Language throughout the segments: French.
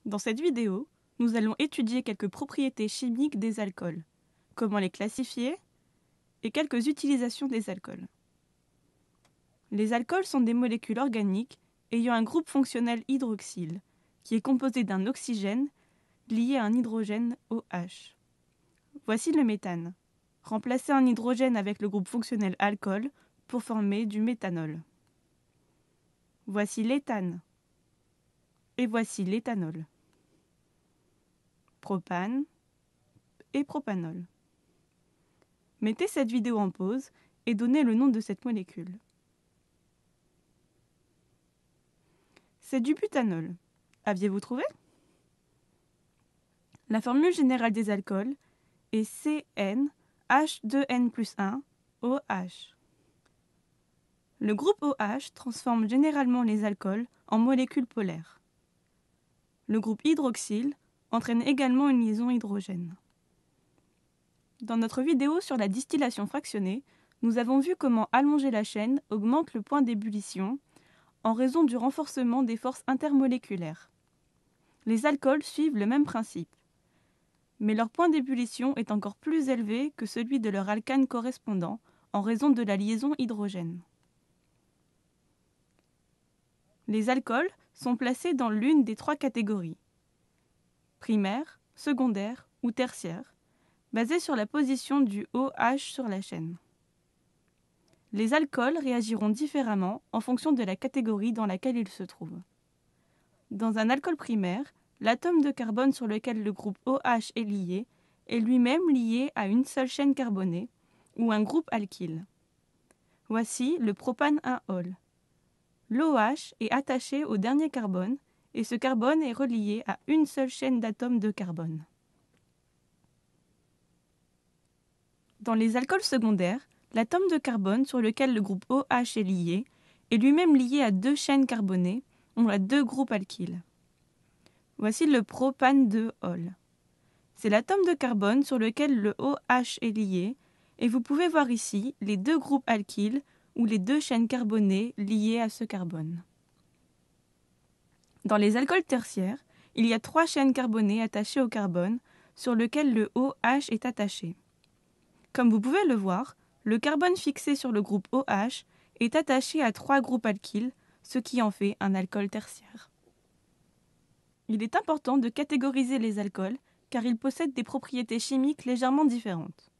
Dans cette vidéo, nous allons étudier quelques propriétés chimiques des alcools, comment les classifier et quelques utilisations des alcools. Les alcools sont des molécules organiques ayant un groupe fonctionnel hydroxyle, qui est composé d'un oxygène lié à un hydrogène OH. Voici le méthane. Remplacez un hydrogène avec le groupe fonctionnel alcool pour former du méthanol. Voici l'éthane. Et voici l'éthanol. Propane et propanol. Mettez cette vidéo en pause et donnez le nom de cette molécule. C'est du butanol. Aviez-vous trouvé? La formule générale des alcools est CnH2n+1OH. Le groupe OH transforme généralement les alcools en molécules polaires. Le groupe hydroxyle entraîne également une liaison hydrogène. Dans notre vidéo sur la distillation fractionnée, nous avons vu comment allonger la chaîne augmente le point d'ébullition en raison du renforcement des forces intermoléculaires. Les alcools suivent le même principe, mais leur point d'ébullition est encore plus élevé que celui de leur alcane correspondant en raison de la liaison hydrogène. Les alcools sont placés dans l'une des trois catégories, primaire, secondaire ou tertiaire, basées sur la position du OH sur la chaîne. Les alcools réagiront différemment en fonction de la catégorie dans laquelle ils se trouvent. Dans un alcool primaire, l'atome de carbone sur lequel le groupe OH est lié est lui-même lié à une seule chaîne carbonée ou un groupe alkyle. Voici le propane 1-ol. L'OH est attaché au dernier carbone et ce carbone est relié à une seule chaîne d'atomes de carbone. Dans les alcools secondaires, l'atome de carbone sur lequel le groupe OH est lié est lui-même lié à deux chaînes carbonées ou à deux groupes alkyles. Voici le propane 2-ol. C'est l'atome de carbone sur lequel le OH est lié et vous pouvez voir ici les deux groupes alkyles ou les deux chaînes carbonées liées à ce carbone. Dans les alcools tertiaires, il y a trois chaînes carbonées attachées au carbone sur lequel le OH est attaché. Comme vous pouvez le voir, le carbone fixé sur le groupe OH est attaché à trois groupes alkyles, ce qui en fait un alcool tertiaire. Il est important de catégoriser les alcools car ils possèdent des propriétés chimiques légèrement différentes.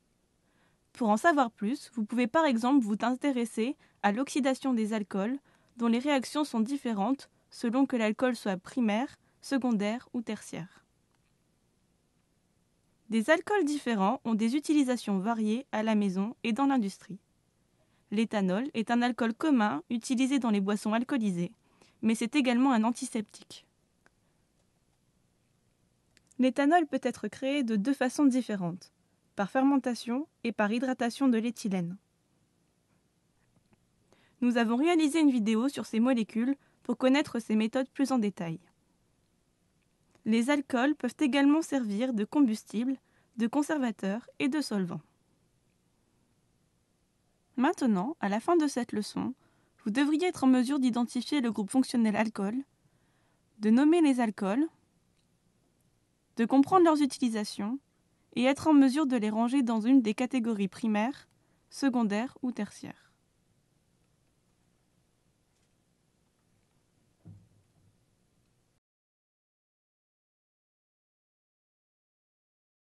Pour en savoir plus, vous pouvez par exemple vous intéresser à l'oxydation des alcools dont les réactions sont différentes selon que l'alcool soit primaire, secondaire ou tertiaire. Des alcools différents ont des utilisations variées à la maison et dans l'industrie. L'éthanol est un alcool commun utilisé dans les boissons alcoolisées, mais c'est également un antiseptique. L'éthanol peut être créé de deux façons différentes, par fermentation et par hydratation de l'éthylène. Nous avons réalisé une vidéo sur ces molécules pour connaître ces méthodes plus en détail. Les alcools peuvent également servir de combustible, de conservateur et de solvant. Maintenant, à la fin de cette leçon, vous devriez être en mesure d'identifier le groupe fonctionnel alcool, de nommer les alcools, de comprendre leurs utilisations et être en mesure de les ranger dans une des catégories primaires, secondaires ou tertiaires.